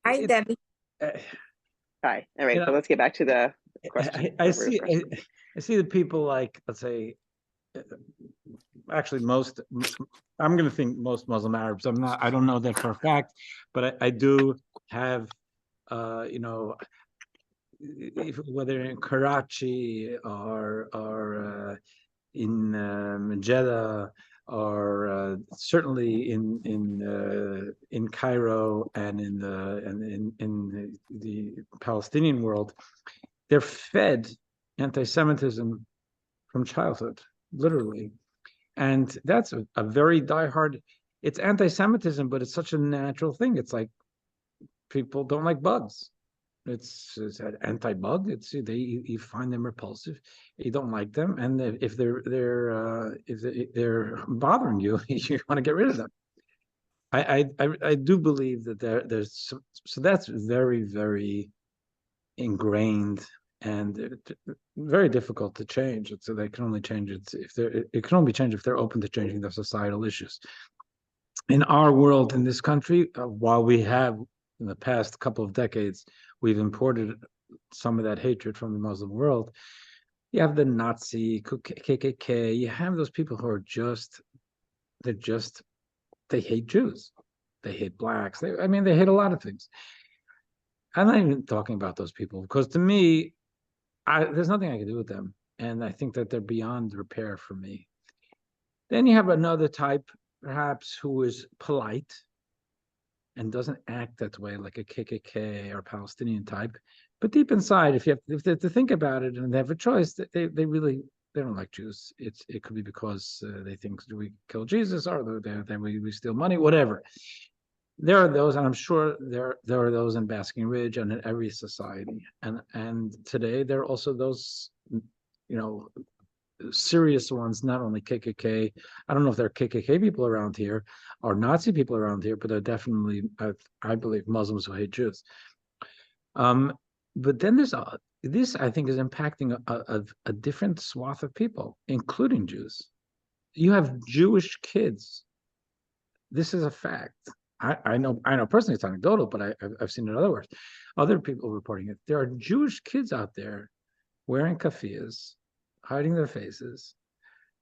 Hi, Debbie. Hi. All right. You So know, let's get back to the question. I The real see question. I see the people like, let's say, actually most, I'm going to think most Muslim Arabs. I don't know that for a fact, but I do have, you know, whether in Karachi or in Jeddah or certainly in Cairo and in the Palestinian world, they're fed anti-Semitism from childhood, literally. And that's a very diehard, it's anti-Semitism, but it's such a natural thing. It's like people don't like bugs. It's an anti-bug. It's you find them repulsive, you don't like them, and if they're bothering you, you want to get rid of them. I do believe that so that's very, very ingrained and very difficult to change. So they can only change it if it can only be changed if they're open to changing their societal issues. In our world, in this country, while we have in the past couple of decades, we've imported some of that hatred from the Muslim world. You have the Nazi, KKK. You have those people who are they hate Jews, they hate blacks. I mean, they hate a lot of things. I'm not even talking about those people because to me, there's nothing I can do with them, and I think that they're beyond repair for me. Then you have another type, perhaps, who is polite and doesn't act that way like a KKK or Palestinian type. But deep inside, if they have to think about it and they have a choice, they really they don't like Jews. It could be because they think we kill Jesus or then we steal money, whatever. There are those, and I'm sure there are those in Basking Ridge and in every society. And today there are also those, you know, serious ones, not only KKK. I don't know if there are KKK people around here or Nazi people around here, but there are definitely, I believe, Muslims who hate Jews. But then this I think is impacting a different swath of people, including Jews. You have Jewish kids. This is a fact. I know personally it's anecdotal, but I've seen it other people reporting it. There are Jewish kids out there wearing kafiyas, hiding their faces,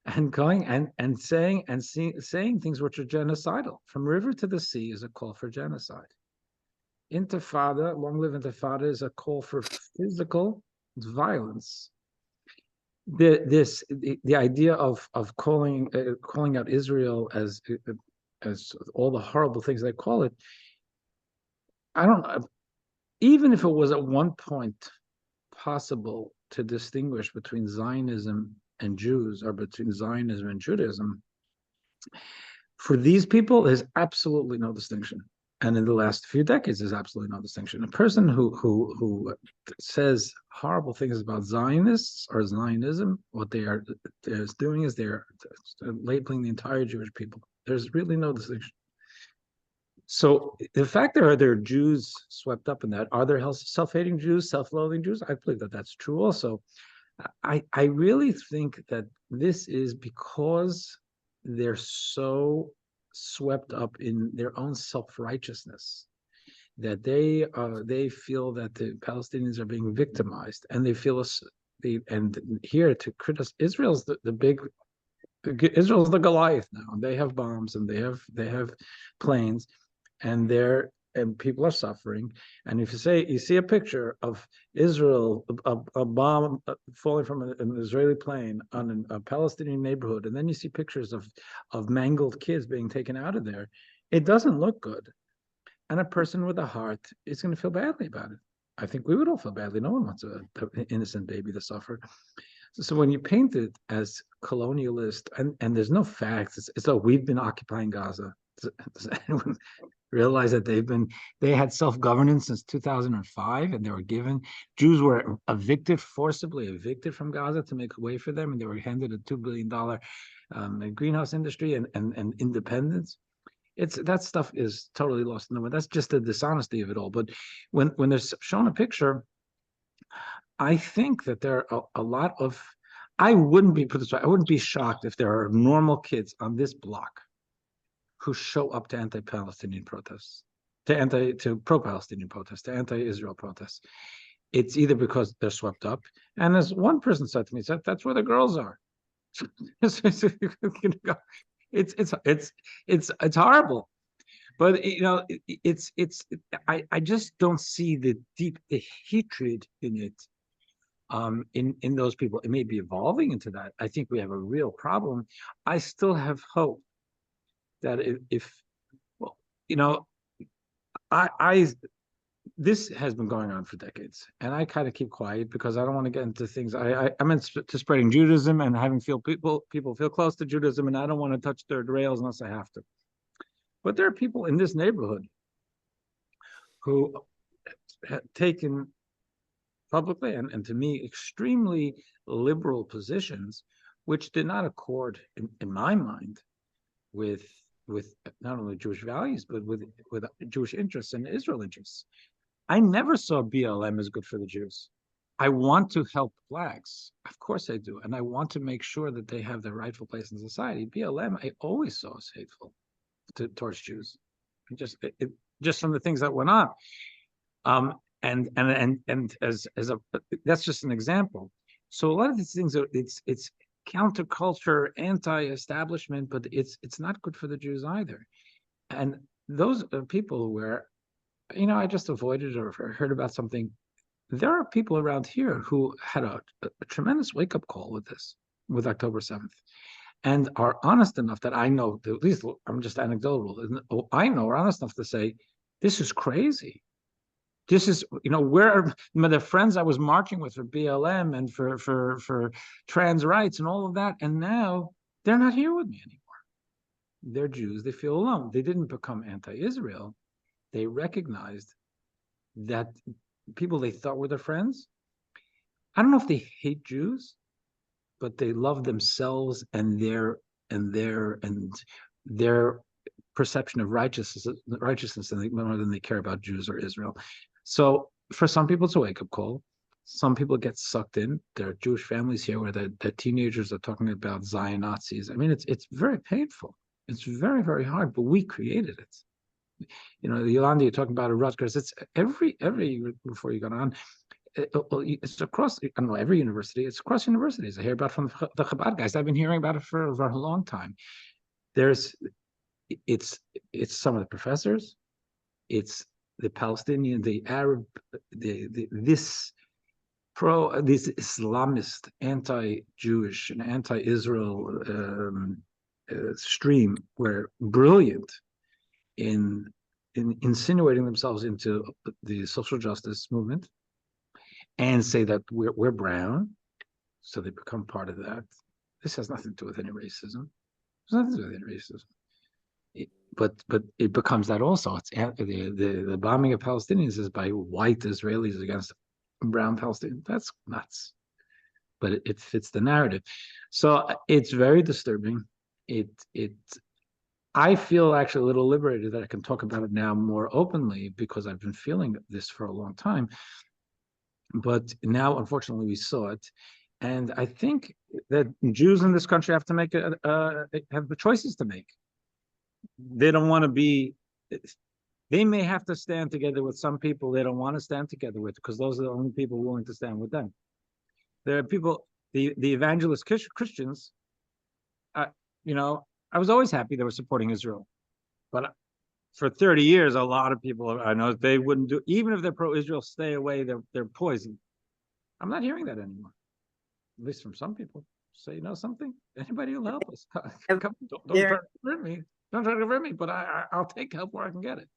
and going and saying things which are genocidal. From river to the sea is a call for genocide. Intifada, long live Intifada, is a call for physical violence. The idea of calling out Israel as all the horrible things they call it. I don't know. Even if it was at one point possible to distinguish between Zionism and Jews or between Zionism and Judaism, for these people, there's absolutely no distinction. And in the last few decades, there's absolutely no distinction. A person who says horrible things about Zionists or Zionism, what they're doing is they're labeling the entire Jewish people. There's really no distinction. So the fact there are Jews swept up in that, are there self-hating Jews, self-loathing Jews? I believe that that's true also. I really think that this is because they're so swept up in their own self-righteousness that they feel that the Palestinians are being victimized, and they feel and here to criticize Israel's Israel's the Goliath now. They have bombs and they have planes, and people are suffering. And if you see a picture of Israel, a bomb falling from an Israeli plane on a Palestinian neighborhood, and then you see pictures of mangled kids being taken out of there, it doesn't look good. And a person with a heart is going to feel badly about it. I think we would all feel badly. No one wants an innocent baby to suffer. So when you paint it as colonialist, and there's no facts, it's like we've been occupying Gaza. Does anyone realize that they had self-governance since 2005, and they were Jews were forcibly evicted from Gaza to make way for them, and they were handed a $2 billion greenhouse industry and independence. That stuff is totally lost in the wind. That's just the dishonesty of it all. But when they're shown a picture, I think that there are a lot of, I wouldn't be shocked if there are normal kids on this block who show up to anti-Palestinian protests. to pro-Palestinian protests, to anti-Israel protests. It's either because they're swept up, and as one person said to me, said that's where the girls are. It's horrible, but I just don't see the hatred in it. In those people, it may be evolving into that. I think we have a real problem. I still have hope that if well, I this has been going on for decades, and I kind of keep quiet because I don't want to get into things. I'm into spreading Judaism and having people feel close to Judaism, and I don't want to touch their rails unless I have to. But there are people in this neighborhood who have taken publicly and to me extremely liberal positions, which did not accord, in my mind, with not only Jewish values but with Jewish interests and Israel interests. I never saw BLM as good for the Jews. I want to help blacks, of course I do, and I want to make sure that they have their rightful place in society. BLM I always saw as hateful towards Jews, just from the things that went on. And as a that's just an example. So a lot of these things are it's counterculture, anti-establishment, but it's not good for the Jews either. And those are people who were, I just avoided or heard about something. There are people around here who had a tremendous wake-up call with this, with October 7th, and are honest enough that I know, at least I'm just anecdotal, I know are honest enough to say, this is crazy. This is, where the friends I was marching with for BLM and for trans rights and all of that, and now they're not here with me anymore. They're Jews. They feel alone. They didn't become anti-Israel. They recognized that people they thought were their friends, I don't know if they hate Jews, but they love themselves and their perception of righteousness more than they care about Jews or Israel. So for some people, it's a wake-up call. Some people get sucked in. There are Jewish families here where the teenagers are talking about Zion Nazis. I mean, it's very painful. It's very, very hard, but we created it. Yolanda, you're talking about a Rutgers. It's every before you got on. It's across, I don't know, every university. It's across universities. I hear about from the Chabad guys. I've been hearing about it for a long time. It's some of the professors. It's the Palestinian, the Arab, this Islamist, anti-Jewish and anti-Israel stream were brilliant in insinuating themselves into the social justice movement and say that we're brown, so they become part of that. This has nothing to do with any racism. There's nothing to do with any racism. But it becomes that also. It's the bombing of Palestinians is by white Israelis against brown Palestinians. That's nuts. But it fits the narrative. So it's very disturbing. I feel actually a little liberated that I can talk about it now more openly because I've been feeling this for a long time. But now, unfortunately, we saw it. And I think that Jews in this country have to make have the choices to make. They don't want to be, they may have to stand together with some people they don't want to stand together with because those are the only people willing to stand with them. There are people, the evangelist Christians, I was always happy they were supporting Israel. But for 30 years, a lot of people I know they wouldn't do, even if they're pro-Israel, stay away, they're poisoned. I'm not hearing that anymore, at least from some people. Say, something? Anybody will help us. Don't try to convert me. Don't try to convert me, but I'll take help where I can get it.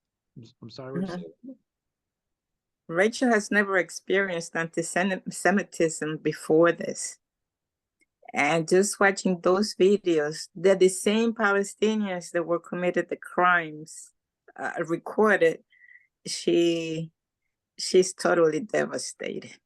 I'm sorry. Mm-hmm. Rachel has never experienced anti-Semitism before this. And just watching those videos, they're the same Palestinians that were committed the crimes recorded. She's totally devastated.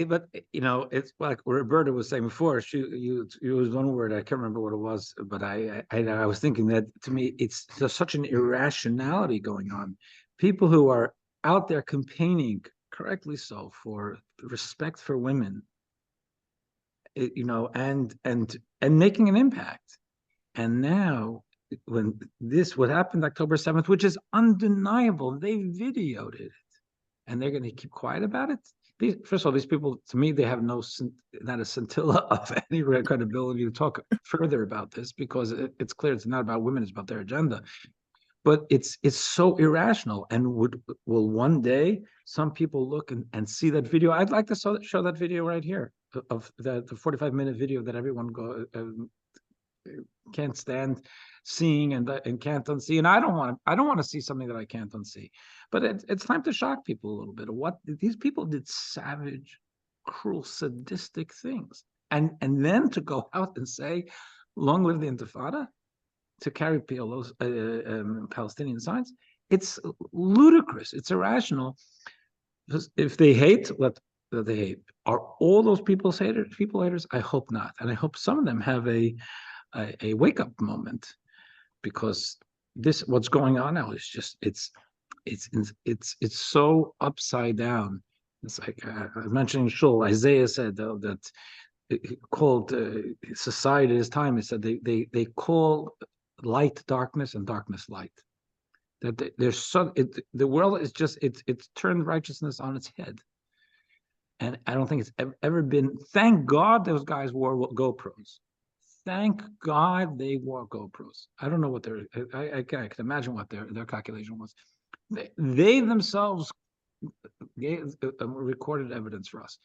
But it's like Roberta was saying before. You used one word, I can't remember what it was, but I was thinking that to me there's such an irrationality going on. People who are out there campaigning, correctly so, for respect for women, and making an impact, and now what happened October 7th, which is undeniable, they videoed it, and they're going to keep quiet about it. First of all, these people, to me, they have not a scintilla of any credibility to talk further about this, because it's clear it's not about women, it's about their agenda. But it's so irrational. And will one day some people look and see that video? I'd like to show that video right here of the 45-minute video that everyone can't stand seeing and can't unsee. And I don't want to see something that I can't unsee. But it's time to shock people a little bit of what these people did: savage, cruel, sadistic things. And then to go out and say, "Long live the Intifada," to carry PLO's Palestinian signs, it's ludicrous. It's irrational. If they hate, let they hate. Are all those people haters? I hope not, and I hope some of them have a wake up moment, because what's going on now is just it's so upside down. It's like I was mentioning Shul. Isaiah said, though, that he called society at his time. He said they call light darkness and darkness light. That the world is just it's turned righteousness on its head. And I don't think it's ever been. Thank God those guys wore GoPros. Thank God they wore GoPros. I don't know what I can imagine what their calculation was. They themselves gave recorded evidence for us.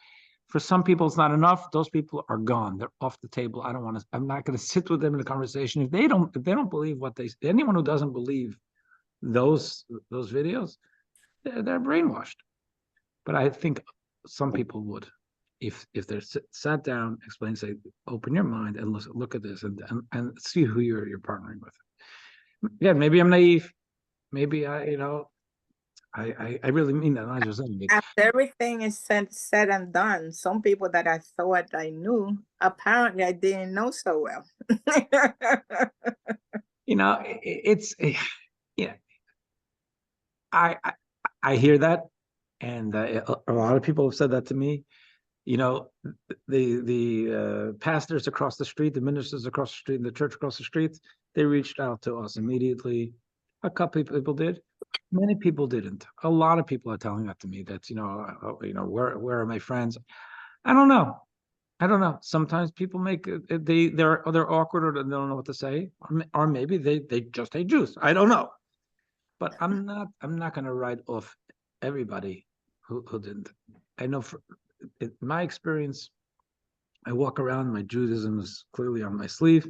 For some people, it's not enough. Those people are gone. They're off the table. I'm not going to sit with them in a conversation. If they don't believe anyone who doesn't believe those videos, they're brainwashed. But I think some people would, if they're sat down, explain, say, open your mind and look at this and see who you're partnering with. Yeah, maybe I'm naive. Maybe I really mean that. Not just saying it. After everything is said and done, some people that I thought I knew, apparently I didn't know so well. I hear that, and a lot of people have said that to me. The pastors across the street, the ministers across the street, and the church across the street, they reached out to us immediately. A couple of people did. Many people didn't. A lot of people are telling that to me. That where are my friends? I don't know. Sometimes people make they're awkward, or they don't know what to say, or maybe they just hate Jews. I don't know. But I'm not going to write off everybody who didn't. I know in my experience, I walk around, my Judaism is clearly on my sleeve.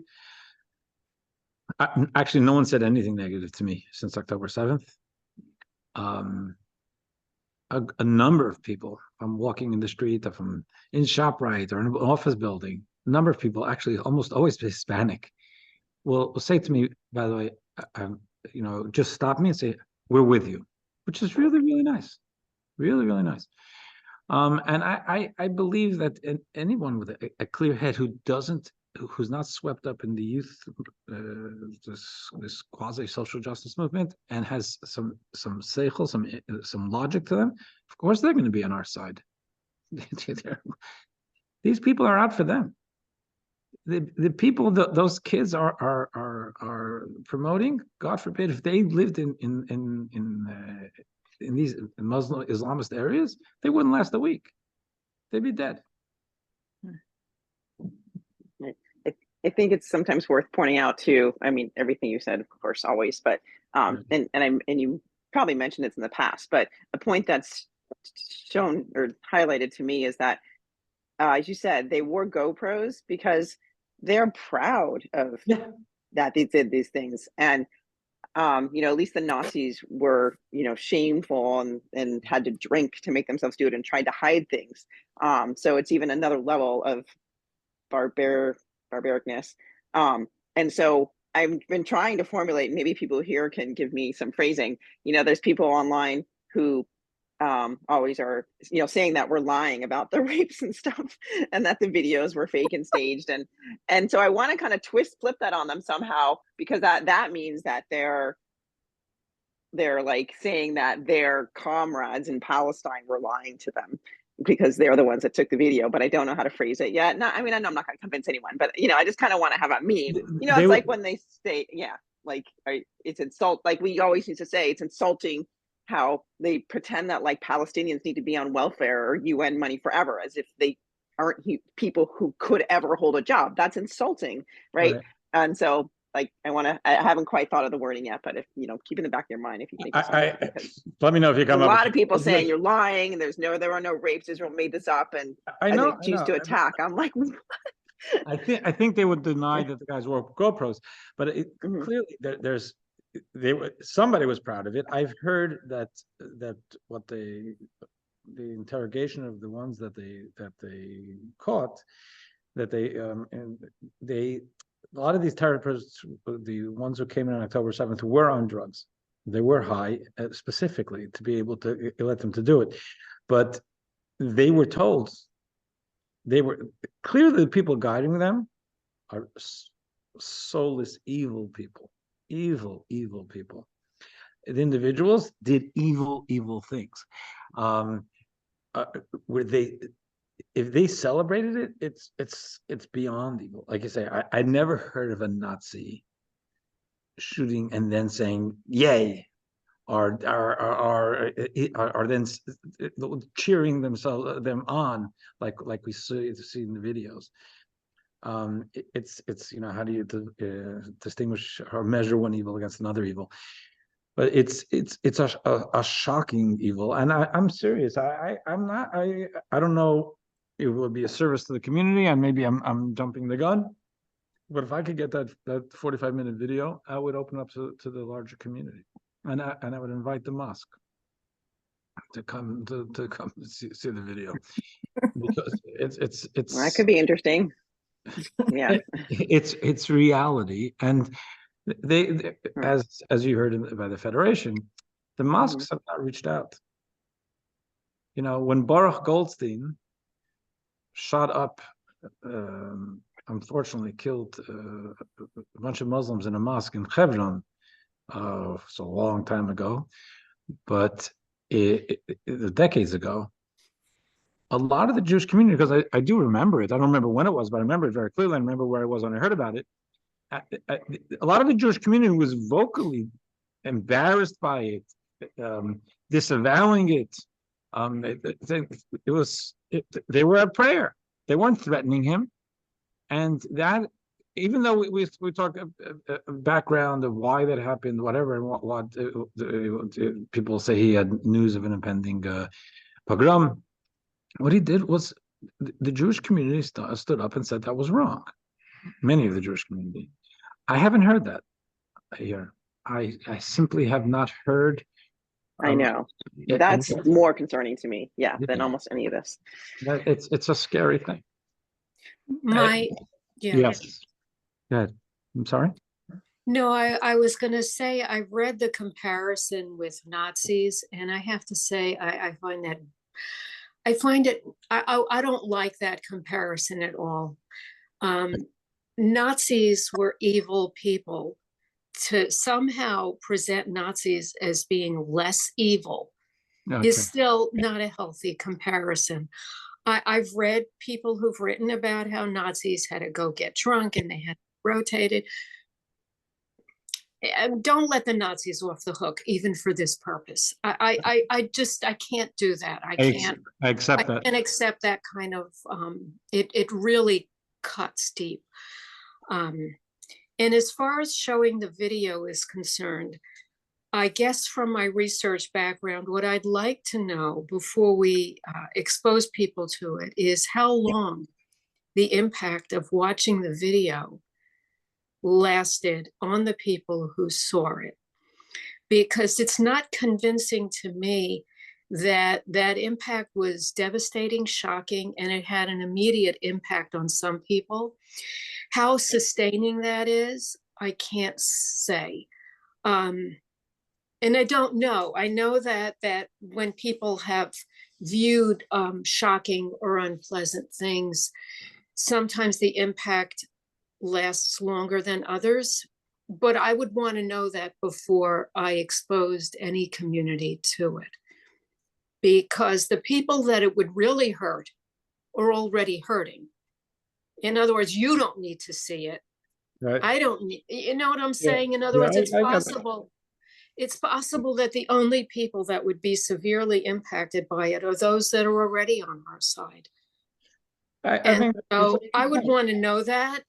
Actually, no one said anything negative to me since October 7th. A number of people, if I'm walking in the street, if I'm in ShopRite or in an office building, a number of people, actually almost always Hispanic, will say to me, by the way, just stop me and say, "We're with you," which is really, really nice. Really, really nice. And I believe that anyone with a clear head who's not swept up in the youth, this quasi social justice movement, and has some seichel, some logic to them, of course they're going to be on our side. These people are out for them. The people those kids are promoting, God forbid, if they lived in these Muslim Islamist areas, they wouldn't last a week. They'd be dead. I think it's sometimes worth pointing out too. I mean, everything you said, of course, always, but and you probably mentioned it in the past, but a point that's shown or highlighted to me is that, as you said, they wore GoPros because they're proud of that they did these things, and at least the Nazis were, shameful and had to drink to make themselves do it and tried to hide things. So it's even another level of barbaricness. And so I've been trying to formulate, maybe people here can give me some phrasing. There's people online who always are, saying that we're lying about the rapes and stuff, and that the videos were fake and staged. And so I want to kind of flip that on them somehow, because that means that they're like saying that their comrades in Palestine were lying to them because they're the ones that took the video. But I don't know how to phrase it yet. No, I mean, I'm not going to convince anyone, but I just kind of want to have a meme. It's like when they say, like it's like we always used to say, it's insulting how they pretend that like Palestinians need to be on welfare or UN money forever, as if they aren't people who could ever hold a job. That's insulting, right? Right. And so like I haven't quite thought of the wording yet, but if keep in the back of your mind if you think of something, because Let me know if you a come up lot with of people something saying good. you're lying and there are no rapes, Israel made this up, and I as know, they choose to attack. I'm like, I think they would deny that the guys wore GoPros, but Mhm. clearly somebody was proud of it. I've heard that what the interrogation of the ones that they caught, that they a lot of these terrorists, the ones who came in on October 7th, were on drugs. They were high, specifically to be able to let them to do it, but they were told, they were clearly, the people guiding them are soulless, evil people. Evil people. The individuals did evil things. Where if they celebrated it, it's beyond evil. Like I say, I never heard of a Nazi shooting and then saying "Yay," or then cheering them on like we see in the videos. It's how do you distinguish or measure one evil against another evil? But it's a shocking evil, and I'm serious. I'm not. I don't know. It would be a service to the community, and maybe I'm jumping the gun. But if I could get that 45-minute video, I would open up to the larger community, and I would invite the mosque to come to come see the video, because That could be interesting. Yeah. it's reality, and they Hmm. as you heard by the Federation, the Mhm. mosques have not reached out. When Baruch Goldstein shot up, unfortunately killed a bunch of Muslims in a mosque in Hebron, it's a long time ago, but decades ago, a lot of the Jewish community, because I do remember it. I don't remember when it was, but I remember it very clearly. I remember where I was when I heard about it. A lot of the Jewish community was vocally embarrassed by it, disavowing it. They were at prayer. They weren't threatening him, and that, even though we talk a background of why that happened, whatever, and what people say he had news of an impending pogrom. What he did was the Jewish community stood up and said that was wrong. Many of the Jewish community. I haven't heard that here. I simply have not heard I of know. it, and That's more concerning to me, yeah, than yeah, almost any of this. it's a scary thing. My, yeah. Yes. Yeah. I'm sorry. No, I was going to say, I read the comparison with Nazis, and I have to say, I find it, I don't like that comparison at all. Nazis were evil people. To somehow present Nazis as being less evil Okay. is still not a healthy comparison. I've read people who've written about how Nazis had to go get drunk and they had rotated. And don't let the Nazis off the hook, even for this purpose. I can't do that. I accept that. can't accept that kind of, it really cuts deep. And as far as showing the video is concerned, I guess from my research background, what I'd like to know before we expose people to it is how long the impact of watching the video lasted on the people who saw it. Because it's not convincing to me that that impact was devastating, shocking, and it had an immediate impact on some people. How sustaining that is, I can't say. And I don't know. I know that when people have viewed shocking or unpleasant things, sometimes the impact lasts longer than others. But I would want to know that before I exposed any community to it. Because the people that it would really hurt are already hurting. In other words, you don't need to see it. Right. I don't, you know what I'm Yeah. saying? In other Yeah, words, it's I got that. possible. It's possible that the only people that would be severely impacted by it are those that are already on our side. I And think so I would want to know that.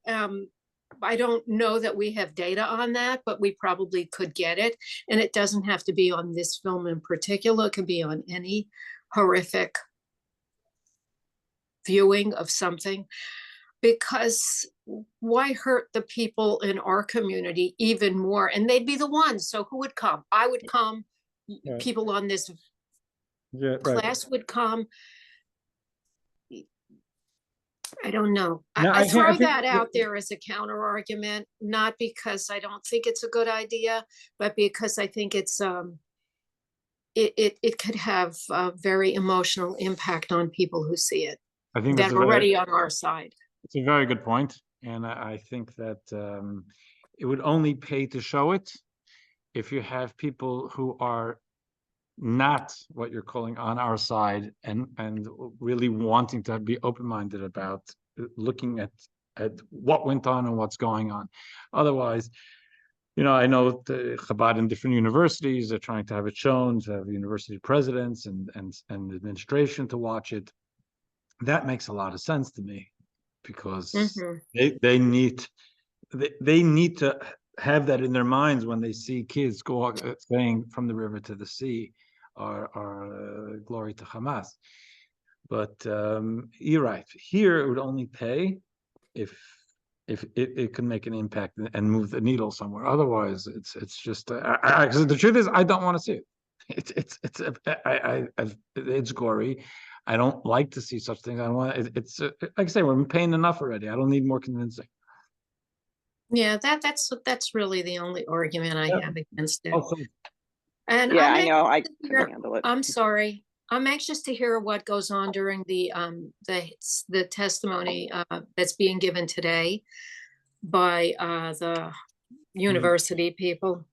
I don't know that we have data on that, but we probably could get it. And it doesn't have to be on this film in particular. It could be on any horrific viewing of something. Because why hurt the people in our community even more? And they'd be the ones. So who would come? I would come. Right. People on this Yeah, right. class would come. I don't know. No, I throw think that out there as a counter argument, not because I don't think it's a good idea, but because I think it's it could have a very emotional impact on people who see it I think that are already on our side. it's a very good point, and I think that it would only pay to show it if you have people who are not what you're calling on our side and really wanting to be open-minded about looking at what went on and what's going on. Otherwise, I know the Chabad in different universities are trying to have it shown, to have university presidents and administration to watch it. That makes a lot of sense to me, because they need to have that in their minds when they see kids saying from the river to the sea, or glory to Hamas. But you're right. Here it would only pay if it can make an impact and move the needle somewhere. Otherwise, it's just because the truth is, I don't want to see it. It's gory. I don't like to see such things. I don't want it's like I say, we're paying enough already. I don't need more convincing. Yeah, that's really the only argument I have against it. Also, And Yeah, I know. I couldn't handle it. I'm sorry. I'm anxious to hear what goes on during the testimony that's being given today by the university people.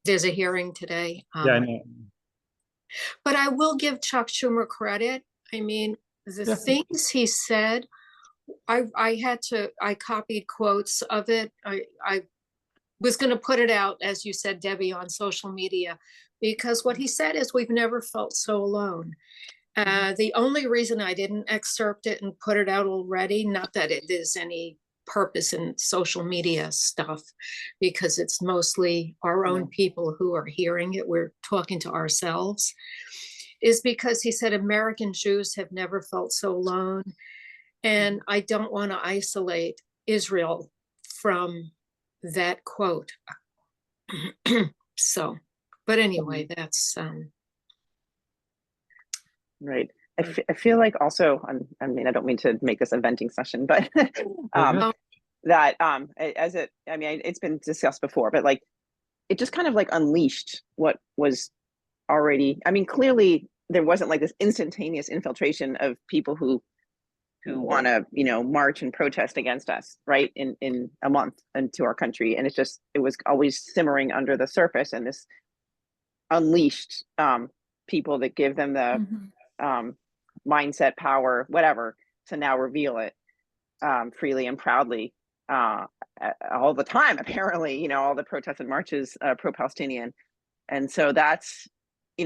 There's a hearing today. Yeah, I know. But I will give Chuck Schumer credit. I mean, the things he said, I copied quotes of it. I was going to put it out, as you said, Debbie, on social media, because what he said is, we've never felt so alone. The only reason I didn't excerpt it and put it out already, not that it is any purpose in social media stuff, because it's mostly our own people who are hearing it. We're talking to ourselves, is because he said American Jews have never felt so alone. And I don't want to isolate Israel from that quote. So, but anyway, that's right. I feel like also, I mean, I don't mean to make this a venting session, but that it's been discussed before, but like, it just kind of like unleashed what was already, I mean, clearly there wasn't like this instantaneous infiltration of people who want to, march and protest against us, right, in a month into our country. And it was always simmering under the surface, and this unleashed people that give them the mindset, power, whatever, to now reveal it freely and proudly all the time, apparently, all the protests and marches pro-Palestinian. And so that's,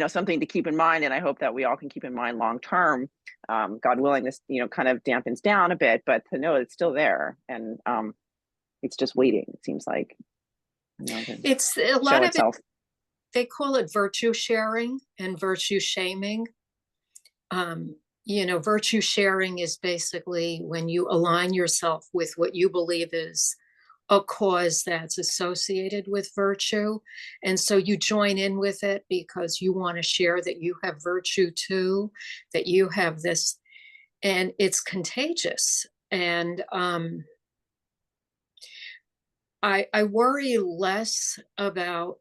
something to keep in mind. And I hope that we all can keep in mind long term. God willing, this, kind of dampens down a bit, but to know it's still there. And it's just waiting, it seems like. It's a lot of it, they call it virtue sharing and virtue shaming. Virtue sharing is basically when you align yourself with what you believe is a cause that's associated with virtue. And so you join in with it because you want to share that you have virtue too, that you have this, and it's contagious. And I worry less about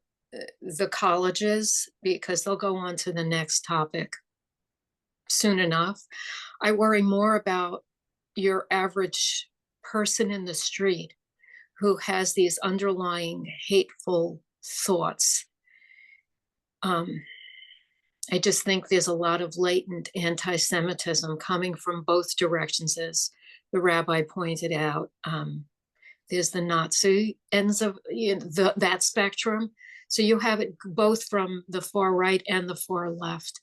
the colleges, because they'll go on to the next topic soon enough. I worry more about your average person in the street who has these underlying hateful thoughts. I just think there's a lot of latent anti-Semitism coming from both directions, as the rabbi pointed out, there's the Nazi ends of that spectrum. So you have it both from the far right and the far left.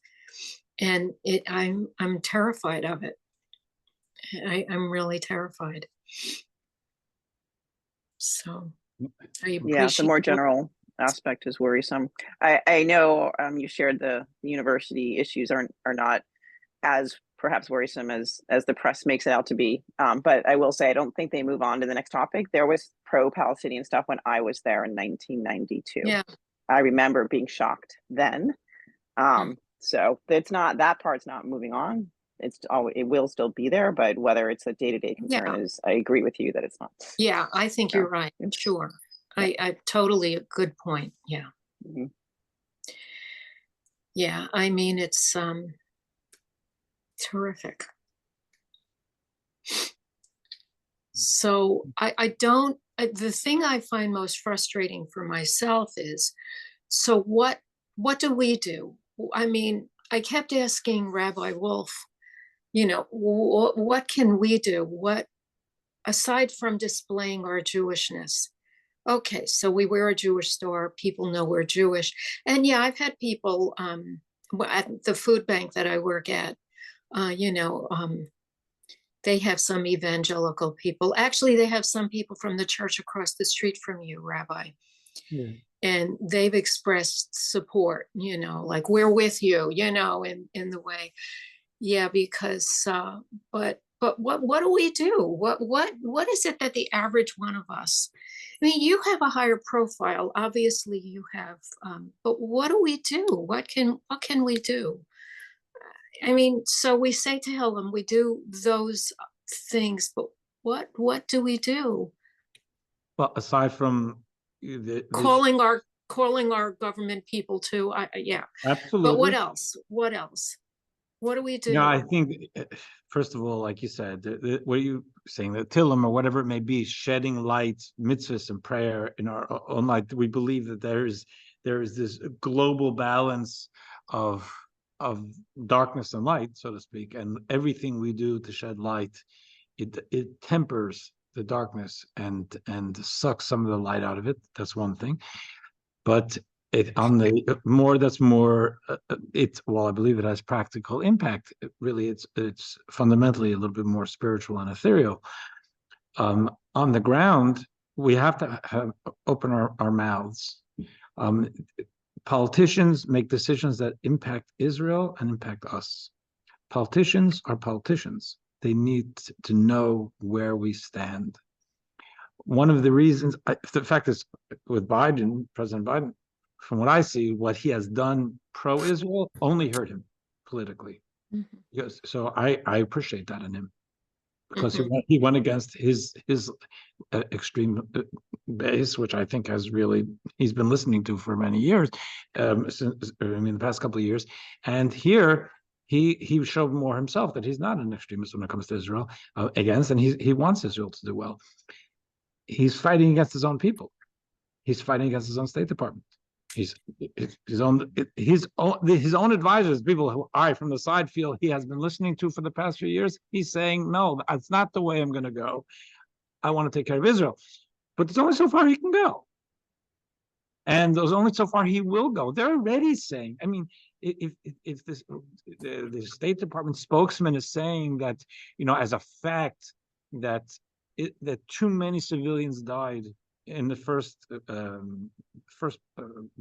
And I'm terrified of it. I'm really terrified. So I appreciate. Yeah, the more general aspect is worrisome. I know you shared the university issues are not as perhaps worrisome as the press makes it out to be. But I will say I don't think they move on to the next topic. There was pro-Palestinian stuff when I was there in 1992. Yeah. I remember being shocked then. So it's not, that part's not moving on. It will still be there, but whether it's a day-to-day concern is, I agree with you that it's not. Yeah, I think you're right. Sure. Yeah. I totally a good point. Yeah. Mm-hmm. Yeah, I mean, it's terrific. So I don't, the thing I find most frustrating for myself is, so what do we do? I mean, I kept asking Rabbi Wolf, what can we do? What, aside from displaying our Jewishness? Okay, so we wear a Jewish store, people know we're Jewish. And yeah, I've had people at the food bank that I work at, they have some evangelical people. Actually, they have some people from the church across the street from you, Rabbi. Yeah. And they've expressed support, like we're with you, in the way. Yeah, because but what do we do? What is it that the average one of us? I mean, you have a higher profile, obviously you have, but what do we do? What can we do? I mean, so we say to Helen, we do those things, but what do we do? Well, aside from calling our government people to, yeah. Absolutely. But what else? What do we do? Yeah, I think, first of all, like you said, what are you saying? The Tillim or whatever it may be, shedding light, mitzvahs and prayer in our own light. We believe that there is this global balance of darkness and light, so to speak, and everything we do to shed light, it tempers the darkness and sucks some of the light out of it. That's one thing. But on the more, that's more, I believe it has practical impact. Really, it's fundamentally a little bit more spiritual and ethereal. On the ground, we have to open our mouths. Politicians make decisions that impact Israel and impact us. Politicians are politicians. They need to know where we stand. One of the reasons, the fact is, with Biden, President Biden, from what I see, what he has done pro-Israel only hurt him politically. Mm-hmm. Yes, so I appreciate that in him, because he went against his extreme base, which I think he's been listening to for many years, the past couple of years, and here he showed more himself that he's not an extremist when it comes to Israel and he wants Israel to do well. He's fighting against his own people. He's fighting against his own State Department. His own advisors, people who I from the side feel he has been listening to for the past few years. He's saying, no, that's not the way I'm going to go. I want to take care of Israel. But there's only so far he can go. And there's only so far he will go. They're already saying, I mean, if the State Department spokesman is saying that, as a fact that too many civilians died in the first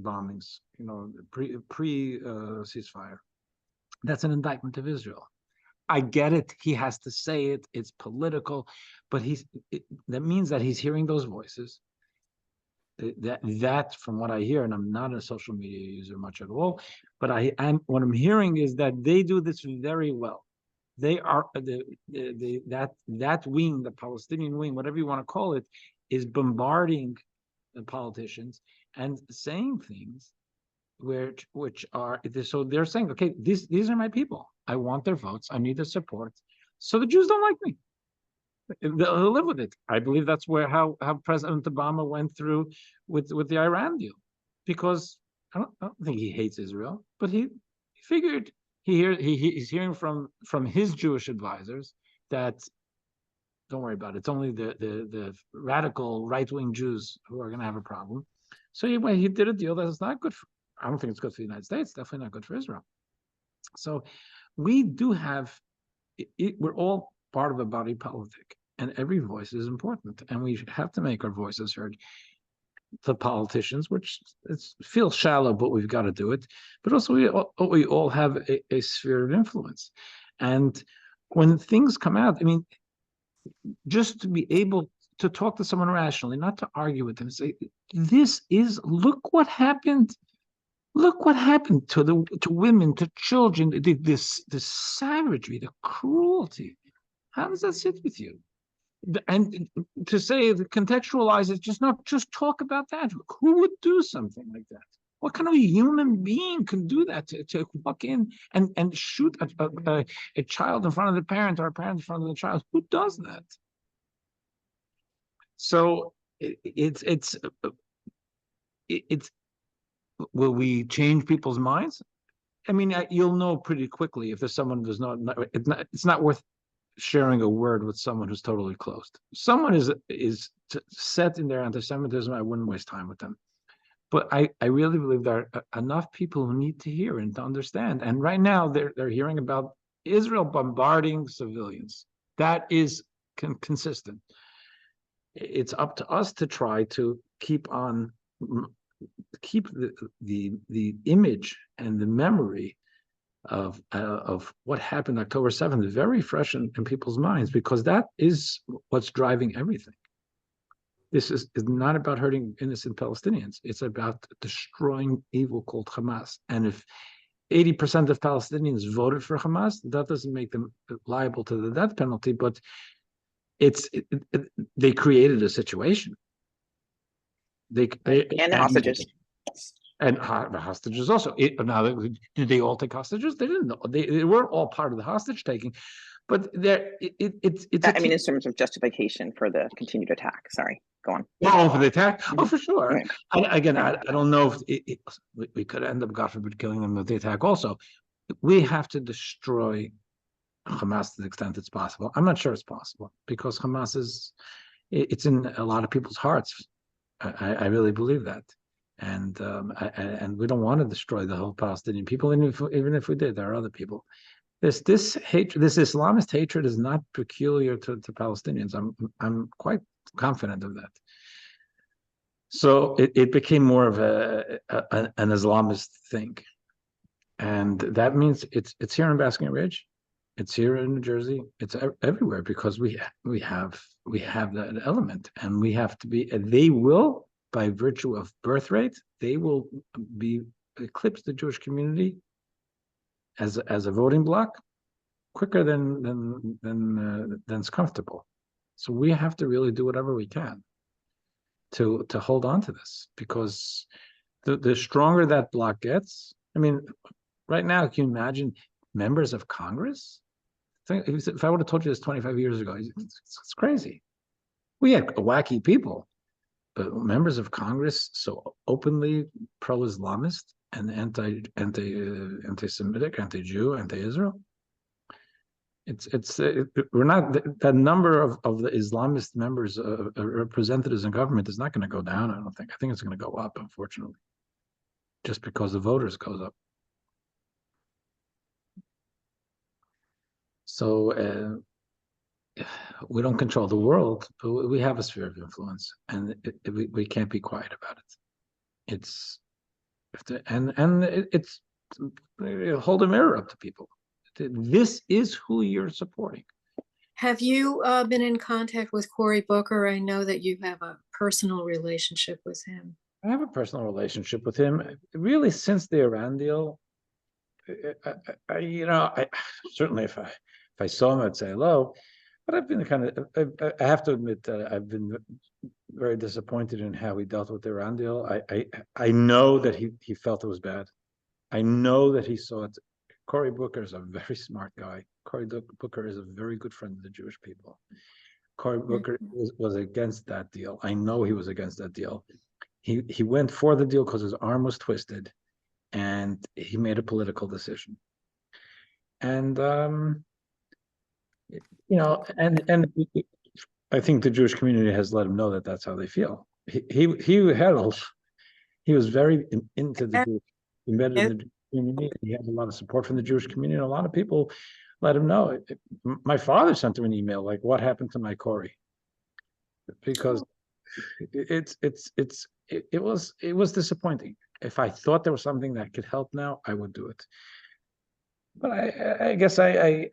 bombings, pre ceasefire, that's an indictment of Israel. I get it. He has to say it. It's political, but that means that he's hearing those voices. That from what I hear, and I'm not a social media user much at all, but what I'm hearing is that they do this very well. They are that wing, the Palestinian wing, whatever you want to call it, is bombarding the politicians and saying things which are, so they're saying, okay, these are my people. I want their votes. I need their support. So the Jews don't like me. They'll live with it. I believe that's how President Obama went through with the Iran deal, because I don't think he hates Israel, but he figured he's hearing from his Jewish advisors that Don't worry about it. It's only the radical right-wing Jews who are going to have a problem. So he did a deal that is not good for, I don't think it's good for the United States, definitely not good for Israel. So we do have, we're all part of a body politic, and every voice is important, and we have to make our voices heard. The politicians, which feels shallow, but we've got to do it. But also we all have a sphere of influence. And when things come out, I mean, just to be able to talk to someone rationally, not to argue with them, say, look what happened. Look what happened to women, to children, this savagery, the cruelty. How does that sit with you? And to say, contextualize it, just talk about that. Who would do something like that? What kind of a human being can do that, to walk in and shoot a child in front of the parent, or a parent in front of the child? Who does that? So it's will we change people's minds? I mean, you'll know pretty quickly if there's someone who's it's not worth sharing a word with someone who's totally closed. Someone is set in their anti-Semitism, I wouldn't waste time with them. But I really believe there are enough people who need to hear and to understand. And right now they're hearing about Israel bombarding civilians. That is consistent. It's up to us to try to keep the image and the memory of what happened October 7th very fresh in people's minds, because that is what's driving everything. This is not about hurting innocent Palestinians. It's about destroying evil called Hamas. And if 80% of Palestinians voted for Hamas, that doesn't make them liable to the death penalty, but they created a situation. And hostages. And the hostages also. Now, did they all take hostages? They didn't. They weren't all part of the hostage taking, but it's. I mean, in terms of justification for the continued attack. Sorry, go on. Oh, for the attack? Oh, for sure. Right. I don't know if we could end up, God forbid, killing them with the attack. Also, we have to destroy Hamas to the extent it's possible. I'm not sure it's possible, because Hamas it's in a lot of people's hearts. I really believe that. And we don't want to destroy the whole Palestinian people, even if we did. There are other people. This hatred, this Islamist hatred, is not peculiar to Palestinians. I'm quite confident of that. So it became more of an Islamist thing, and that means it's here in Basking Ridge, it's here in New Jersey, it's everywhere, because we have that element, and we have to be. They will. By virtue of birth rate, they will eclipse the Jewish community as a voting bloc quicker than's comfortable. So we have to really do whatever we can to hold on to this, because the stronger that bloc gets. I mean, right now, can you imagine members of Congress? If I would have told you this 25 years ago, it's crazy. We had wacky people. But members of Congress so openly pro-Islamist and anti-Semitic, anti-Jew, anti-Israel. We're not, that number of the Islamist members representatives in government is not going to go down. I don't think. I think it's going to go up, unfortunately, just because the voters goes up. So. We don't control the world, but we have a sphere of influence, and we can't be quiet about it. It's hold a mirror up to people. This is who you're supporting. Have you been in contact with Cory Booker? I know that you have a personal relationship with him. I have a personal relationship with him, really, since the Iran deal. I certainly, if I saw him, I'd say hello. But I've been I have to admit that I've been very disappointed in how he dealt with the Iran deal. I know that he felt it was bad. I know that he saw it. Cory Booker is a very smart guy. Cory Booker is a very good friend of the Jewish people. Cory Booker was against that deal. I know he was against that deal. He went for the deal because his arm was twisted, and he made a political decision. And and I think the Jewish community has let him know that that's how they feel. He was very into the Jewish, embedded in the Jewish community. He had a lot of support from the Jewish community, and a lot of people let him know. My father sent him an email like, "What happened to my Corey?" Because it was disappointing. If I thought there was something that could help now, I would do it. But I guess I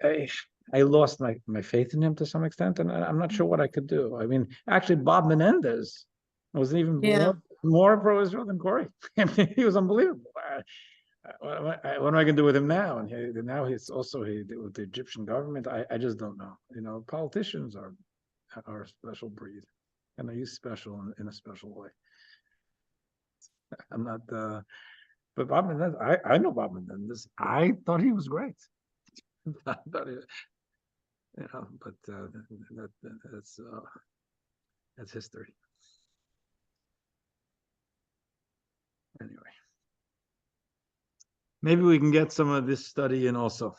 lost my faith in him to some extent, and I'm not sure what I could do. I mean, actually, Bob Menendez was even more pro-Israel than Corey. I mean, he was unbelievable. What am I going to do with him now? And now he's also with the Egyptian government. I just don't know. You know, politicians are a special breed, and they use special in a special way. I'm not. But Bob Menendez, I know Bob Menendez. I thought he was great. I thought he, you know, but that's history. Anyway, maybe we can get some of this study in also.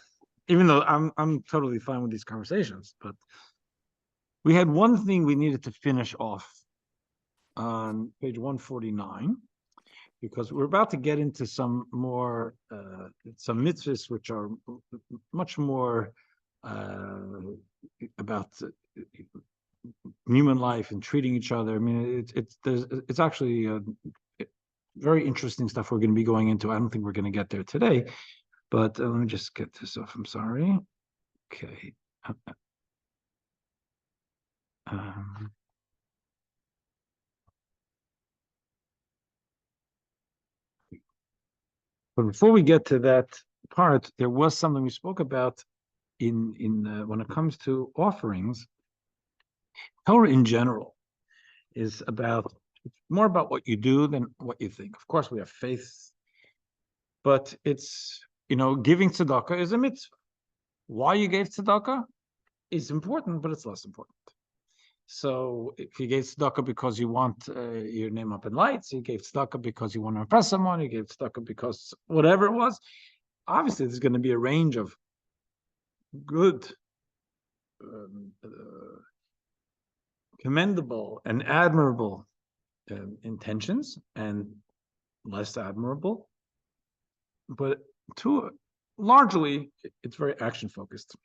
Even though I'm totally fine with these conversations, but we had one thing we needed to finish off on page 149. Because we're about to get into some more some mitzvahs which are much more about human life and treating each other. I mean, it's actually very interesting stuff we're going to be going into. I don't think we're going to get there today, but let me just get this off. I'm sorry. Okay. But before we get to that part, there was something we spoke about in when it comes to offerings. Torah in general is more about what you do than what you think. Of course, we have faith, but it's, you know, giving tzedakah is a mitzvah. Why you gave tzedakah is important, but it's less important. So if you gave tzedakah because you want your name up in lights, you gave tzedakah because you want to impress someone, you gave tzedakah because whatever it was, obviously there's going to be a range of good, commendable and admirable intentions and less admirable. But largely, it's very action focused.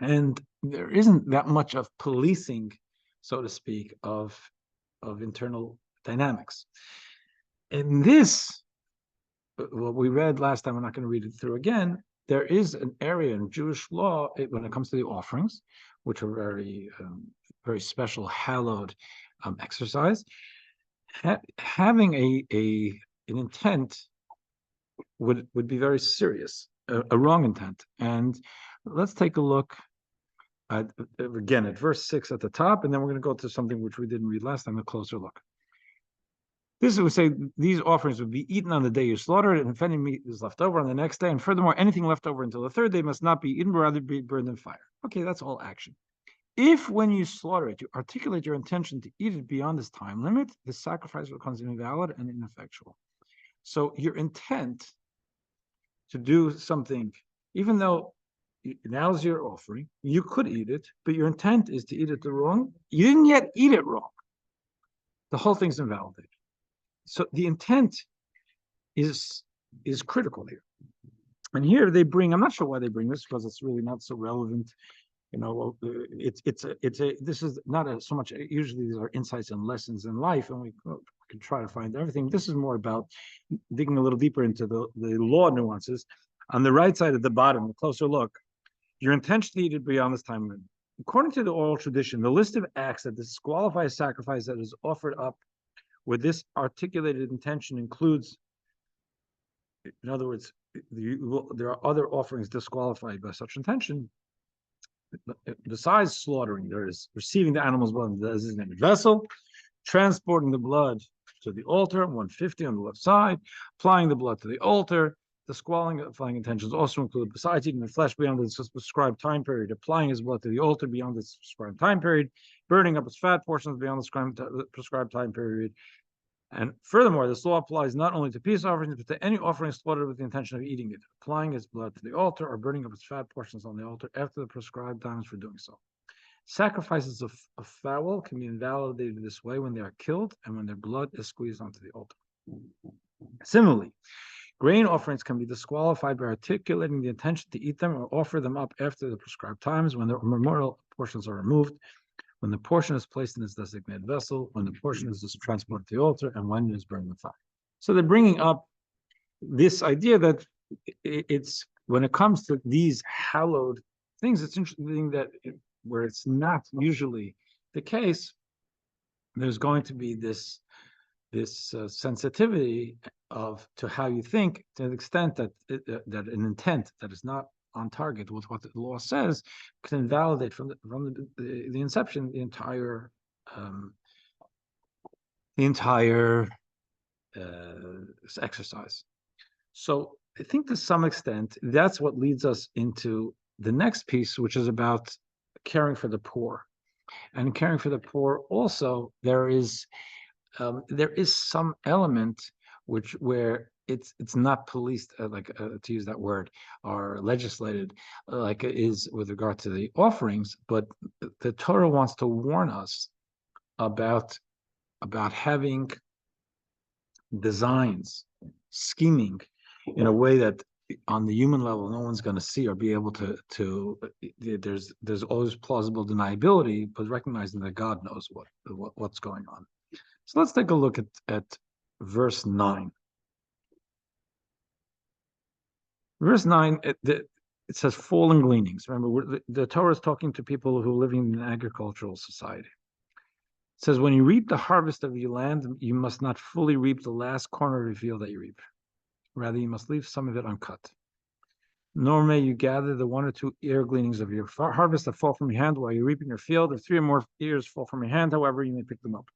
And there isn't that much of policing, so to speak, of internal dynamics. In this, what we read last time, I'm not going to read it through again, there is an area in Jewish law when it comes to the offerings, which are very, very special, hallowed exercise. Having an intent would be very serious, a wrong intent. And let's take a look again at verse 6 at the top, and then we're going to go to something which we didn't read last time, a closer look. This would say these offerings would be eaten on the day you slaughter it, and if any meat is left over on the next day, and furthermore, anything left over until the third day must not be eaten, but rather be burned in fire. Okay, that's all action. If when you slaughter it, you articulate your intention to eat it beyond this time limit, the sacrifice becomes invalid and ineffectual. So your intent to do something, even though now's your offering, you could eat it, but your intent is to eat it the wrong. You didn't yet eat it wrong. The whole thing's invalidated. So the intent is critical here. And here they bring, I'm not sure why they bring this because it's really not so relevant. You know, this is not so much, usually these are insights and lessons in life, and we can try to find everything. This is more about digging a little deeper into the law nuances. On the right side at the bottom, a closer look, your intention to eat it beyond this time limit. According to the oral tradition, the list of acts that disqualify a sacrifice that is offered up where this articulated intention includes, in other words, there are other offerings disqualified by such intention. Besides slaughtering, there is receiving the animal's blood in the designated vessel, transporting the blood to the altar, 150 on the left side, applying the blood to the altar. Disqualifying intentions also include, besides eating the flesh beyond the prescribed time period, applying his blood to the altar beyond the prescribed time period, burning up his fat portions beyond the prescribed time period. And furthermore, this law applies not only to peace offerings, but to any offering slaughtered with the intention of eating it, applying his blood to the altar or burning up its fat portions on the altar after the prescribed times for doing so. Sacrifices of fowl can be invalidated this way when they are killed and when their blood is squeezed onto the altar. Similarly, grain offerings can be disqualified by articulating the intention to eat them or offer them up after the prescribed times, when the memorial portions are removed, when the portion is placed in its designated vessel, when the portion is transported to the altar, and when it is burned with fire. So they're bringing up this idea that it's, when it comes to these hallowed things, it's interesting that where it's not usually the case, there's going to be this sensitivity to how you think, to the extent that that an intent that is not on target with what the law says can invalidate from the inception the entire exercise. So I think to some extent that's what leads us into the next piece, which is about caring for the poor. And caring for the poor also, there is some element where it's not policed, to use that word, or legislated, like it is with regard to the offerings. But the Torah wants to warn us about having designs, scheming in a way that on the human level no one's going to see or be able to there's always plausible deniability, but recognizing that God knows what's going on. So let's take a look at verse 9. Verse 9, it says fallen gleanings. Remember, the Torah is talking to people who are living in an agricultural society. It says, when you reap the harvest of your land, you must not fully reap the last corner of your field that you reap. Rather, you must leave some of it uncut. Nor may you gather the 1 or 2 ear gleanings of your harvest that fall from your hand while you're reaping your field. If 3 or more ears fall from your hand, however, you may pick them up.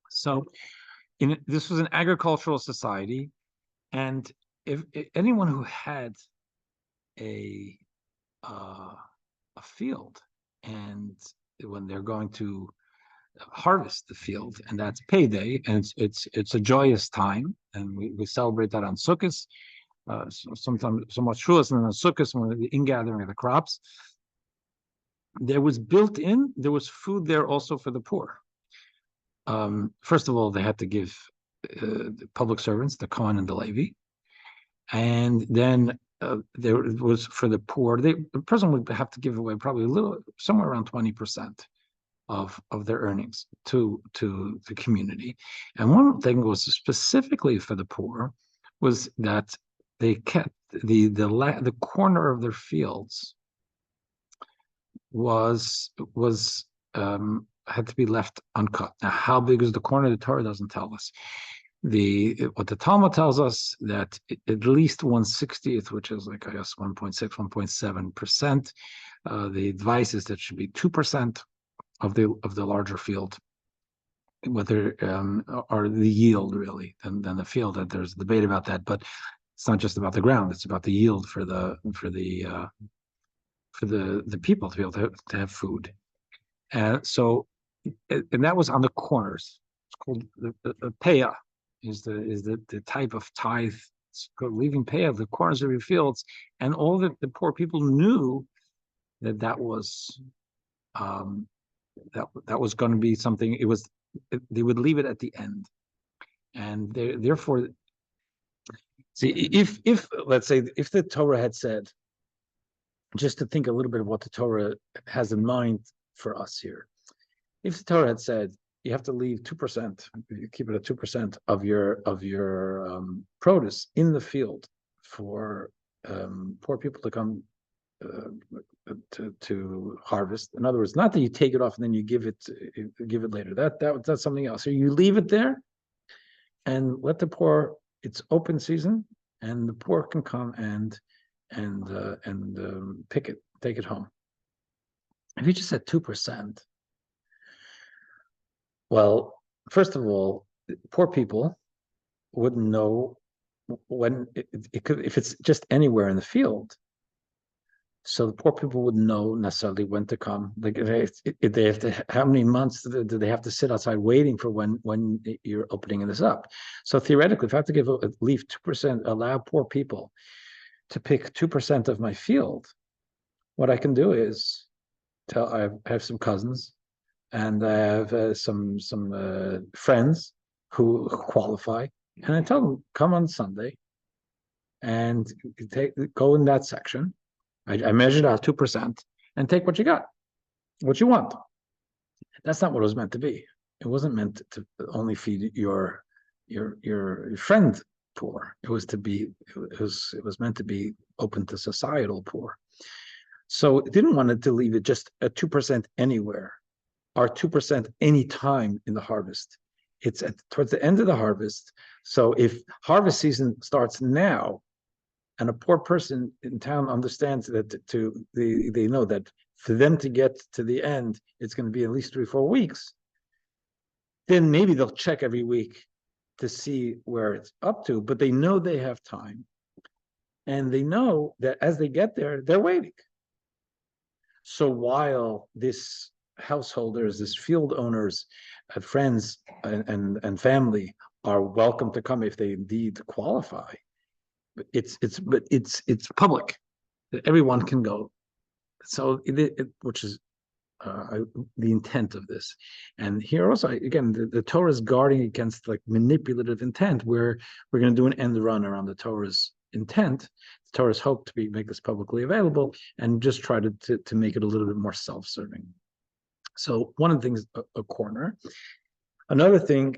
So this was an agricultural society, and if anyone who had a field, and when they're going to harvest the field, and that's payday, and it's a joyous time, and we celebrate that on Sukkot, sometimes somewhat Shavuos, and then on Sukkot when the ingathering of the crops. There was food there also for the poor. First of all, they had to give the public servants, the Kohen and the Levi, and then there was for the poor. The person would have to give away probably somewhere around 20% of their earnings to the community. And one thing was specifically for the poor was that they kept the corner of their fields had to be left uncut. Now, how big is the corner? The Torah doesn't tell us. What the Talmud tells us, that at least 1/60th, which is like, I guess, 1.6, 1.7%. The advice is that it should be 2% of the larger field, whether or the yield really than the field. That there's debate about that, but it's not just about the ground; it's about the yield for the people to be able to have food. So, and that was on the corners. It's called the payah, is the type of tithe. It's called leaving payah, the corners of your fields, and all the poor people knew that was that was going to be something. They would leave it at the end, and therefore, see, if let's say if the Torah had said, just to think a little bit of what the Torah has in mind for us here. If the Torah had said you have to leave 2%, you keep it at 2% of your produce in the field for poor people to come to harvest. In other words, not that you take it off and then you give it later. That's something else. So you leave it there and let the poor. It's open season, and the poor can come and pick it, take it home. If you just said 2%, well, first of all, poor people wouldn't know when it could, if it's just anywhere in the field. So the poor people wouldn't know necessarily when to come. Like they have to, how many months do they have to sit outside waiting for when you're opening this up? So theoretically, if I have to leave 2%, allow poor people to pick 2% of my field, what I can do is I have some cousins, and I have some friends who qualify, and I tell them, come on Sunday and go in that section. I measured out 2% and take what you got, what you want. That's not what it was meant to be. It wasn't meant to only feed your friend poor. It was meant to be open to societal poor. So it didn't want it to leave it just at 2% anywhere, or 2% any time in the harvest. It's towards the end of the harvest. So if harvest season starts now, and a poor person in town understands that they know that for them to get to the end, it's going to be at least 3-4 weeks, then maybe they'll check every week to see where it's up to, but they know they have time. And they know that as they get there, they're waiting. So while this householders, this field owners, friends and family are welcome to come if they indeed qualify, it's public, that everyone can go. So which is the intent of this. And here also, again, the Torah is guarding against like manipulative intent, where we're going to do an end run around the Torah's intent. The Torah's hope to make this publicly available, and just try to make it a little bit more self-serving. So one of the things, a corner. Another thing,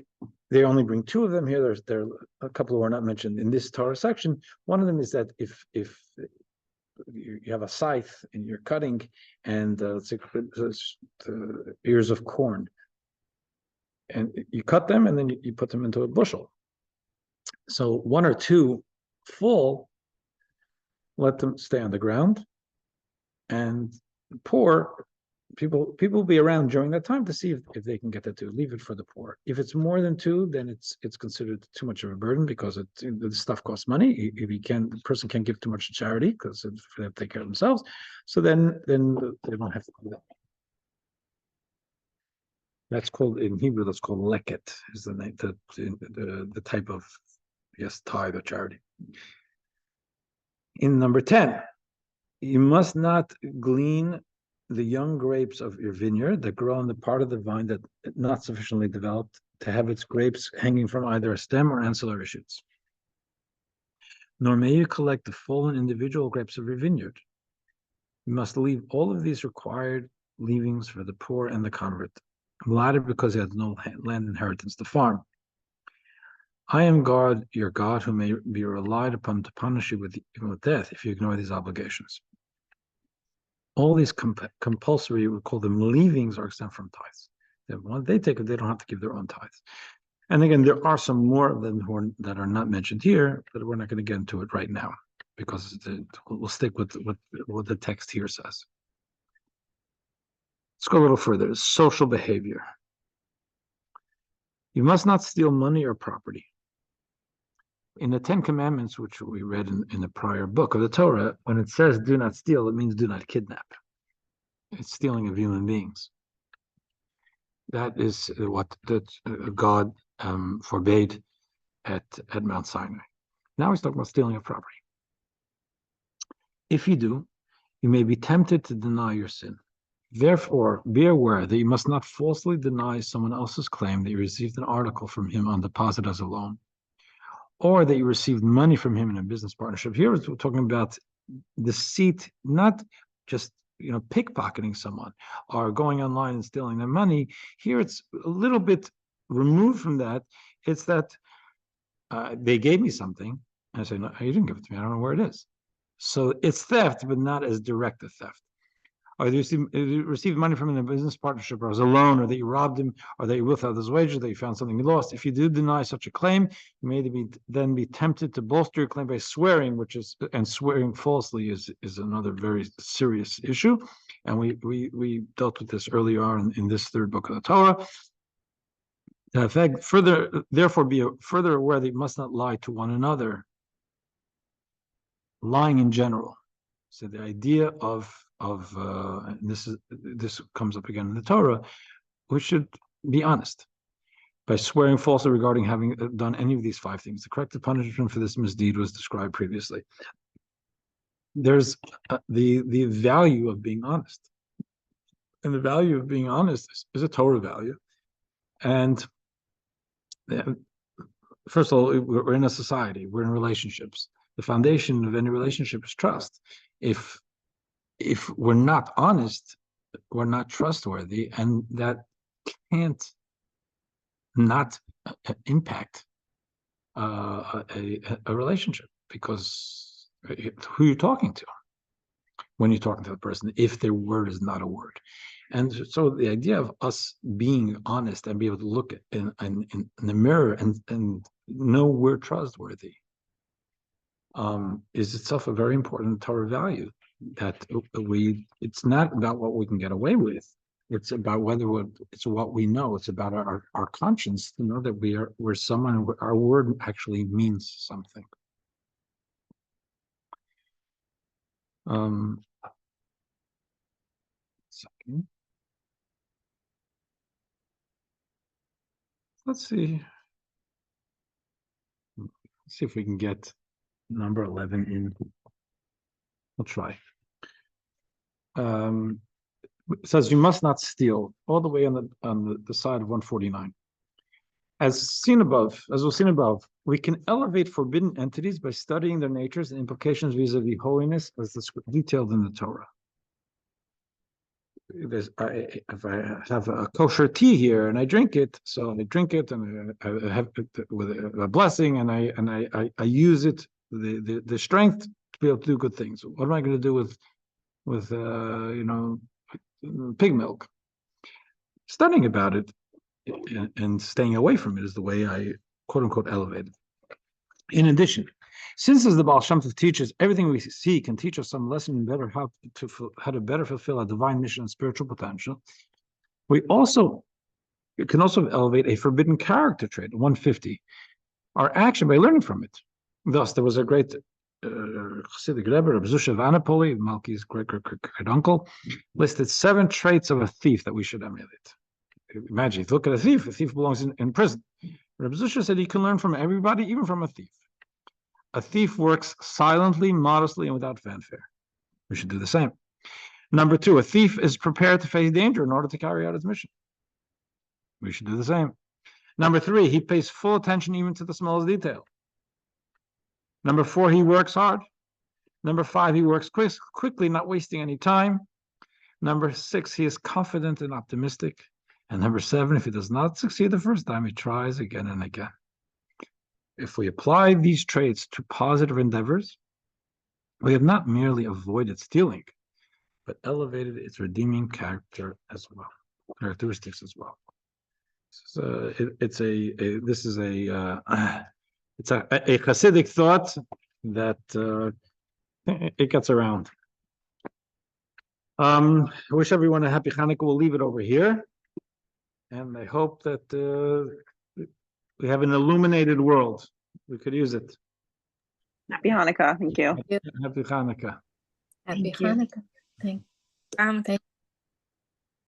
they only bring 2 of them here. There are a couple who are not mentioned in this Torah section. One of them is that if you have a scythe and you're cutting, and ears of corn, and you cut them and then you put them into a bushel. So 1 or 2 full, let them stay on the ground, and poor people will be around during that time to see if they can get that 2. Leave it for the poor. If it's more than 2, then it's considered too much of a burden, because the stuff costs money. If the person can't give too much to charity because they have to take care of themselves. So then they don't have to do that. That's called, in Hebrew, that's called leket, is the name, the type of, yes, tithe or charity. In number 10, you must not glean the young grapes of your vineyard that grow on the part of the vine that not sufficiently developed to have its grapes hanging from either a stem or ancillary shoots. Nor may you collect the full and individual grapes of your vineyard. You must leave all of these required leavings for the poor and the convert, the latter because he has no land inheritance to farm. I am God, your God, who may be relied upon to punish you with death if you ignore these obligations. All these compulsory, we call them leavings, are exempt from tithes. Once they take it, they don't have to give their own tithes. And again, there are some more of them that are not mentioned here, but we're not going to get into it right now, because we'll stick with what the text here says. Let's go a little further. Social behavior. You must not steal money or property. In the 10 Commandments, which we read in the prior book of the Torah, when it says do not steal, it means do not kidnap. It's stealing of human beings. That is what God forbade at Mount Sinai. Now he's talking about stealing of property. If you do, you may be tempted to deny your sin. Therefore, be aware that you must not falsely deny someone else's claim that you received an article from him on deposit as a loan, or that you received money from him in a business partnership. Here we're talking about deceit, not just pickpocketing someone or going online and stealing their money. Here it's a little bit removed from that. It's that they gave me something, and I say, no, you didn't give it to me. I don't know where it is. So it's theft, but not as direct a theft. Or you received money from him in a business partnership, or as a loan, or that you robbed him, or that you withheld his wages, that you found something you lost. If you do deny such a claim, you may then be tempted to bolster your claim by swearing, and swearing falsely is another very serious issue. And we dealt with this earlier on in this 3rd book of the Torah. In fact, therefore, be further aware that you must not lie to one another. Lying in general. So the idea of and this comes up again in the Torah, we should be honest by swearing falsely regarding having done any of these 5 things. The corrective punishment for this misdeed was described previously. There's the value of being honest. And the value of being honest is a Torah value. And first of all, we're in a society, we're in relationships. The foundation of any relationship is trust. If we're not honest, we're not trustworthy, and that can't not impact a relationship, because who you're talking to when you're talking to the person, if their word is not a word. And so the idea of us being honest and be able to look in the mirror and know we're trustworthy is itself a very important Torah value, that it's not about what we can get away with. It's about it's what we know. It's about our conscience to know that we're someone, our word actually means something. Second. Let's see. Let's see if we can get number 11 in. We'll try. It says you must not steal, all the way on the side of 149. As was seen above, we can elevate forbidden entities by studying their natures and implications vis-a-vis holiness, as detailed in the Torah. If I have a kosher tea here and I drink it, so I drink it and I have it with a blessing, and I use it, the strength to be able to do good things. What am I going to do with pig milk? Studying about it and staying away from it is the way I quote unquote elevate it. In addition, since as the Baal Shem Tov teaches, everything we see can teach us some lesson in better how to better fulfill our divine mission and spiritual potential, we can also elevate a forbidden character trait, 150, our action by learning from it. Thus, there was a great Chassidic Rebbe, Rabbi Zusha of Annapolis, Malki's great uncle, listed 7 traits of a thief that we should emulate. Imagine, if you look at a thief belongs in prison. Rabbi Zusha said he can learn from everybody, even from a thief. A thief works silently, modestly, and without fanfare. We should do the same. Number 2, a thief is prepared to face danger in order to carry out his mission. We should do the same. Number 3, he pays full attention even to the smallest detail. Number 4, he works hard. Number 5, he works quickly, not wasting any time. Number 6, he is confident and optimistic. And number 7, if he does not succeed the first time, he tries again and again. If we apply these traits to positive endeavors, we have not merely avoided stealing, but elevated its redeeming characteristics as well. So it's a Hasidic thought that it gets around. I wish everyone a happy Hanukkah. We'll leave it over here, and I hope that we have an illuminated world. We could use it. Happy Hanukkah. Thank you. Happy Hanukkah. Happy Hanukkah. Thank